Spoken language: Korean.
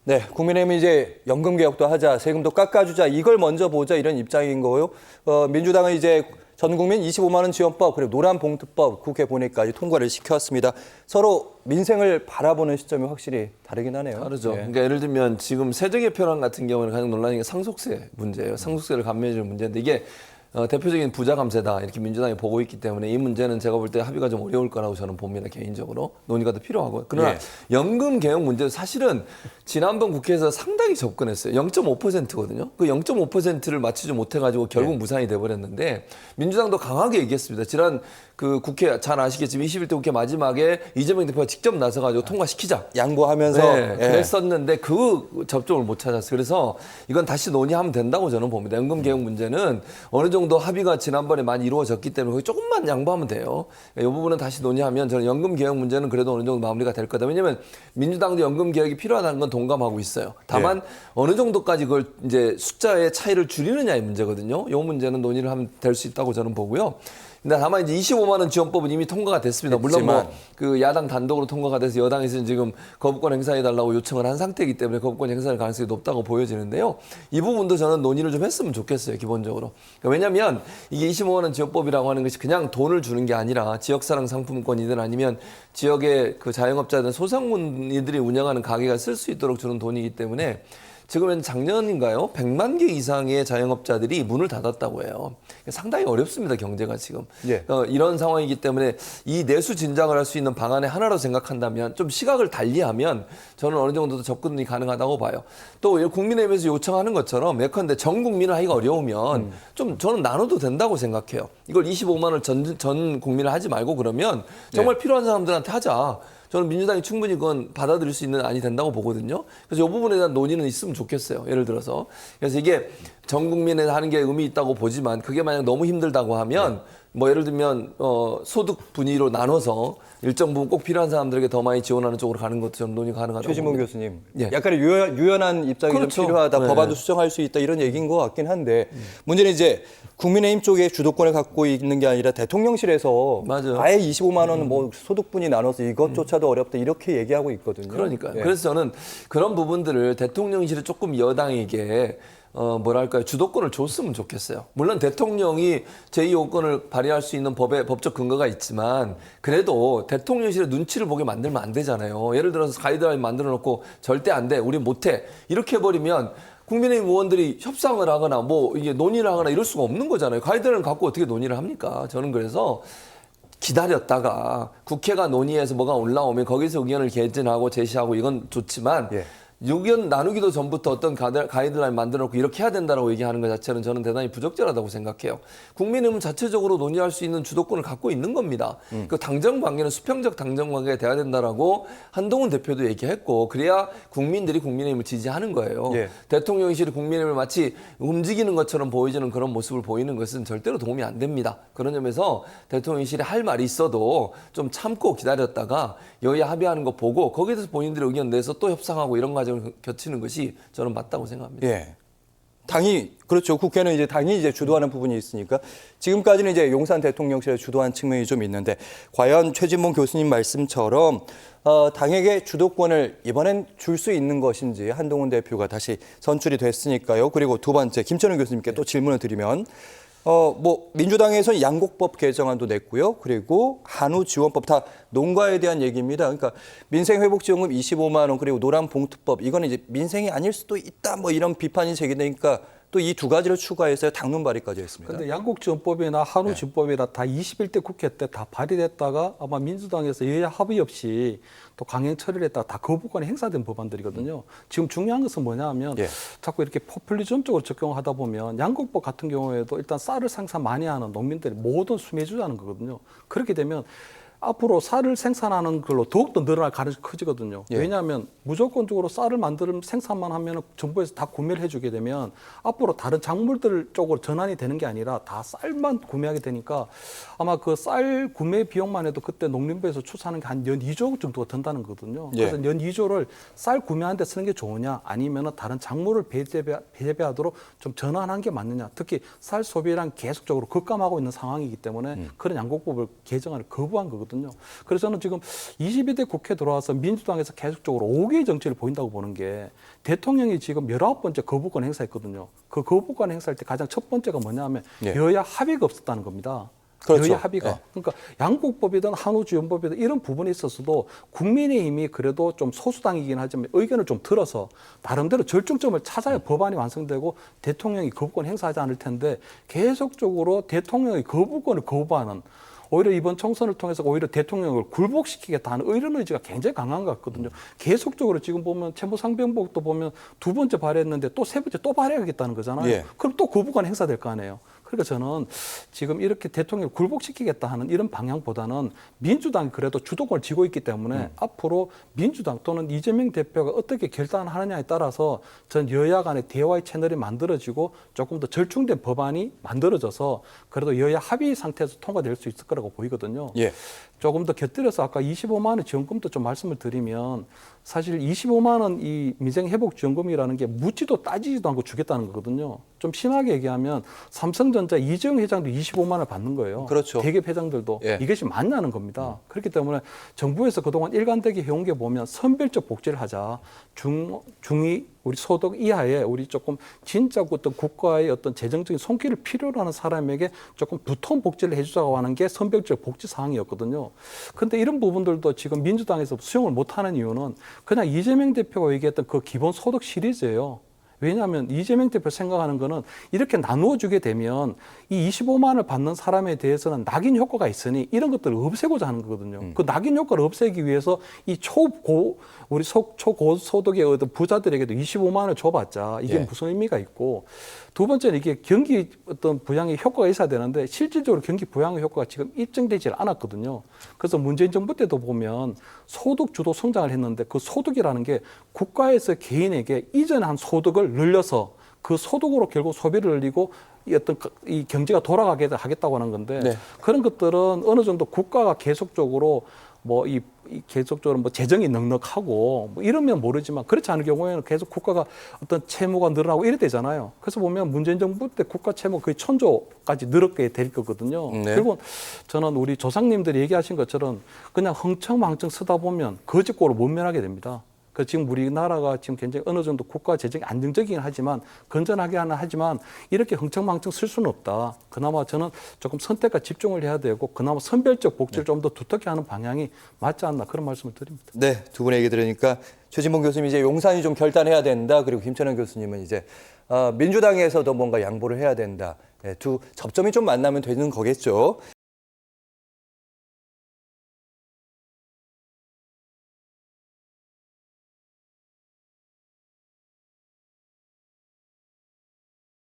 네, 국민의힘은 이제 연금 개혁도 하자, 세금도 깎아주자, 이걸 먼저 보자 이런 입장인 거고요. 민주당은 이제 전 국민 25만 원 지원법 그리고 노란봉투법 국회 본회의까지 통과를 시켰습니다. 서로 민생을 바라보는 시점이 확실히 다르긴 하네요. 다르죠. 네. 그러니까 예를 들면 지금 세정개표랑 같은 경우는 가장 논란이 게 상속세 문제예요. 상속세를 감면해주는 문제인데 이게 대표적인 부자 감세다 이렇게 민주당이 보고 있기 때문에 이 문제는 제가 볼 때 합의가 좀 어려울 거라고 저는 봅니다. 개인적으로 논의가 더 필요하고 그러나 예. 연금 개혁 문제도 사실은 지난번 국회에서 상당히 접근했어요. 0.5%거든요. 그 0.5%를 맞추지 못해가지고 결국 무산이 돼버렸는데 민주당도 강하게 얘기했습니다. 지난 그 국회 잘 아시겠지만 21대 국회 마지막에 이재명 대표가 직접 나서가지고 통과시키자. 양보하면서 네, 그랬었는데 그 접종을 못 찾았어요. 그래서 이건 다시 논의하면 된다고 저는 봅니다. 연금 개혁 문제는 어느 정도 합의가 지난번에 많이 이루어졌기 때문에 거기 조금만 양보하면 돼요. 이 부분은 다시 논의하면 저는 연금 개혁 문제는 그래도 어느 정도 마무리가 될 거다. 왜냐하면 민주당도 연금 개혁이 필요하다는 건 동감하고 있어요. 다만 어느 정도까지 그걸 이제 숫자의 차이를 줄이느냐의 문제거든요. 이 문제는 논의를 하면 될 수 있다고 저는 보고요. 근데 다만 이제 25만 원 지원법은 이미 통과가 됐습니다. 물론 뭐 그 야당 단독으로 통과가 돼서 여당에서는 지금 거부권 행사해달라고 요청을 한 상태이기 때문에 거부권 행사할 가능성이 높다고 보여지는데요. 이 부분도 저는 논의를 좀 했으면 좋겠어요. 기본적으로. 그러니까 왜냐하면 이게 25만 원 지원법이라고 하는 것이 그냥 돈을 주는 게 아니라 지역사랑 상품권이든 아니면 지역의 그 자영업자든 소상공인들이 운영하는 가게가 쓸 수 있도록 주는 돈이기 때문에 지금은 작년인가요? 100만 개 이상의 자영업자들이 문을 닫았다고 해요. 상당히 어렵습니다, 경제가 지금. 예. 이런 상황이기 때문에 이 내수 진작을 할 수 있는 방안의 하나로 생각한다면 좀 시각을 달리하면 저는 어느 정도 접근이 가능하다고 봐요. 또 국민의힘에서 요청하는 것처럼 예컨대 전 국민을 하기가 어려우면 좀 저는 나눠도 된다고 생각해요. 이걸 25만 원 전 국민을 하지 말고 그러면 정말 필요한 사람들한테 하자. 저는 민주당이 충분히 그건 받아들일 수 있는 안이 된다고 보거든요. 그래서 이 부분에 대한 논의는 있으면 좋겠어요. 예를 들어서. 그래서 이게 전 국민에 하는 게 의미 있다고 보지만 그게 만약 너무 힘들다고 하면 뭐 예를 들면 소득 분위로 나눠서 일정 부분 꼭 필요한 사람들에게 더 많이 지원하는 쪽으로 가는 것도 저는 논의가 가능하다고 최진봉 봅니다. 교수님, 예. 약간의 유연한 입장이 그렇죠. 좀 필요하다, 네. 법안도 수정할 수 있다 이런 얘기인 것 같긴 한데 문제는 이제 국민의힘 쪽에 주도권을 갖고 있는 게 아니라 대통령실에서 맞아요. 아예 25만 원은 뭐 소득분이 나눠서 이것조차도 어렵다 이렇게 얘기하고 있거든요. 그러니까요. 예. 그래서 저는 그런 부분들을 대통령실에 조금 여당에게 뭐랄까요, 주도권을 줬으면 좋겠어요. 물론 대통령이 제2호권을 발휘할 수 있는 법적 근거가 있지만 그래도 대통령실의 눈치를 보게 만들면 안 되잖아요. 예를 들어서 가이드라인 만들어 놓고 절대 안 돼, 우리 못해 이렇게 해버리면 국민의힘 의원들이 협상을 하거나 뭐 이게 논의를 하거나 이럴 수가 없는 거잖아요. 가이드라인을 갖고 어떻게 논의를 합니까? 저는 그래서 기다렸다가 국회가 논의해서 뭐가 올라오면 거기서 의견을 개진하고 제시하고 이건 좋지만 예. 의견 나누기도 전부터 어떤 가이드라인 만들어놓고 이렇게 해야 된다라고 얘기하는 것 자체는 저는 대단히 부적절하다고 생각해요. 국민의힘은 자체적으로 논의할 수 있는 주도권을 갖고 있는 겁니다. 그 당정 관계는 수평적 당정 관계가 돼야 된다라고 한동훈 대표도 얘기했고 그래야 국민들이 국민의힘을 지지하는 거예요. 예. 대통령실이 국민의힘을 마치 움직이는 것처럼 보여지는 그런 모습을 보이는 것은 절대로 도움이 안 됩니다. 그런 점에서 대통령실이 할 말이 있어도 좀 참고 기다렸다가 여야 합의하는 거 보고 거기에 대해서 본인들의 의견 내서 또 협상하고 이런 과정을 겹치는 것이 저는 맞다고 생각합니다. 예. 당이 그렇죠. 국회는 이제 당이 이제 주도하는 부분이 있으니까 지금까지는 이제 용산 대통령실에 주도한 측면이 좀 있는데 과연 최진봉 교수님 말씀처럼 당에게 주도권을 이번엔 줄 수 있는 것인지 한동훈 대표가 다시 선출이 됐으니까요. 그리고 두 번째 김천우 교수님께 또 질문을 드리면 뭐 민주당에서는 양곡법 개정안도 냈고요. 그리고 한우 지원법 다 농가에 대한 얘기입니다. 그러니까 민생회복지원금 25만 원 그리고 노란봉투법 이거는 이제 민생이 아닐 수도 있다 뭐 이런 비판이 제기되니까 또 이 두 가지를 추가해서 당론 발의까지 했습니다. 그런데 양곡지원법이나 한우지원법이나 다 21대 국회 때 다 발의됐다가 아마 민주당에서 여야 합의 없이 또 강행 처리를 했다가 다 거부권이 행사된 법안들이거든요. 지금 중요한 것은 뭐냐면 자꾸 이렇게 포퓰리즘적으로 적용하다 보면 양곡법 같은 경우에도 일단 쌀을 생산 많이 하는 농민들이 모든 수매주자는 거거든요. 그렇게 되면 앞으로 쌀을 생산하는 걸로 더욱더 늘어날 가능성이 커지거든요. 예. 왜냐하면 무조건적으로 쌀을 만드는 생산만 하면 정부에서 다 구매를 해주게 되면 앞으로 다른 작물들 쪽으로 전환이 되는 게 아니라 다 쌀만 구매하게 되니까 아마 그 쌀 구매 비용만 해도 그때 농림부에서 추산하는 게 한 연 2조 정도가 든다는 거거든요. 예. 그래서 연 2조를 쌀 구매하는 데 쓰는 게 좋으냐 아니면 다른 작물을 배재배하도록 좀 전환한 게 맞느냐. 특히 쌀 소비량 계속적으로 급감하고 있는 상황이기 때문에 그런 양곡법을 개정을 거부한 거거든요. 거거든요. 그래서 저는 지금 22대 국회 들어와서 민주당에서 계속적으로 5개의 정치를 보인다고 보는 게 대통령이 지금 19번째 거부권 행사했거든요. 그 거부권 행사할 때 가장 첫 번째가 뭐냐면 예. 여야 합의가 없었다는 겁니다. 그렇죠. 여야 합의가. 예. 그러니까 양국법이든 한우지원법이든 이런 부분에 있어서도 국민의힘이 그래도 좀 소수당이긴 하지만 의견을 좀 들어서 나름대로 절충점을 찾아야 법안이 완성되고 대통령이 거부권 행사하지 않을 텐데 계속적으로 대통령의 거부권을 거부하는 오히려 이번 총선을 통해서 오히려 대통령을 굴복시키겠다 하는 이런 의지가 굉장히 강한 것 같거든요. 계속적으로 지금 보면 채무상병법도 보면 2번째 발의했는데 또 3번째 또 발의하겠다는 거잖아요. 예. 그럼 또 거부권 행사될 거 아니에요. 그러니까 저는 지금 이렇게 대통령을 굴복시키겠다 하는 이런 방향보다는 민주당이 그래도 주도권을 쥐고 있기 때문에 앞으로 민주당 또는 이재명 대표가 어떻게 결단하느냐에 따라서 전 여야 간의 대화의 채널이 만들어지고 조금 더 절충된 법안이 만들어져서 그래도 여야 합의 상태에서 통과될 수 있을 거라고 보이거든요. 예. 조금 더 곁들여서 아까 25만 원 지원금도 좀 말씀을 드리면 사실 25만 원 이 민생회복지원금이라는 게 묻지도 따지지도 않고 주겠다는 거거든요. 좀 심하게 얘기하면 삼성전자 이재용 회장도 25만 원을 받는 거예요. 그렇죠. 대기업 회장들도 예. 이것이 맞냐는 겁니다. 그렇기 때문에 정부에서 그동안 일관되게 해온 게 보면 선별적 복지를 하자. 중위 우리 소득 이하에 우리 조금 진짜 어떤 국가의 어떤 재정적인 손길을 필요로 하는 사람에게 조금 두터운 복지를 해주자고 하는 게 선별적 복지 사항이었거든요. 그런데 이런 부분들도 지금 민주당에서 수용을 못하는 이유는 그냥 이재명 대표가 얘기했던 그 기본 소득 시리즈예요. 왜냐하면 이재명 대표 생각하는 거는 이렇게 나누어 주게 되면 이 25만 원을 받는 사람에 대해서는 낙인 효과가 있으니 이런 것들을 없애고자 하는 거거든요. 그 낙인 효과를 없애기 위해서 이 우리 초고소득의 어떤 부자들에게도 25만 원을 줘봤자 이게 예. 무슨 의미가 있고 두 번째는 이게 경기 어떤 부양의 효과가 있어야 되는데 실질적으로 경기 부양의 효과가 지금 입증되질 않았거든요. 그래서 문재인 정부 때도 보면 소득 주도 성장을 했는데 그 소득이라는 게 국가에서 개인에게 이전한 소득을 늘려서 그 소득으로 결국 소비를 늘리고 이 어떤 이 경제가 돌아가게 하겠다고 하는 건데 네. 그런 것들은 어느 정도 국가가 계속적으로 이 계속적으로 재정이 넉넉하고 이러면 모르지만 그렇지 않을 경우에는 계속 국가가 어떤 채무가 늘어나고 이래 되잖아요. 그래서 보면 문재인 정부 때 국가 채무 거의 1,000조까지 늘었게 될 거거든요. 네. 결국 저는 우리 조상님들이 얘기하신 것처럼 그냥 흥청망청 쓰다 보면 거짓골을 못 면하게 됩니다. 그 지금 우리나라가 지금 굉장히 어느 정도 국가 재정이 안정적이긴 하지만 건전하게 하지만 이렇게 흥청망청 쓸 수는 없다. 그나마 저는 조금 선택과 집중을 해야 되고 그나마 선별적 복지를 좀 더 두텁게 하는 방향이 맞지 않나 그런 말씀을 드립니다. 네, 두 분의 얘기 들으니까 최진봉 교수님 이제 용산이 좀 결단해야 된다. 그리고 김천현 교수님은 이제 민주당에서도 뭔가 양보를 해야 된다. 네, 두 접점이 좀 만나면 되는 거겠죠.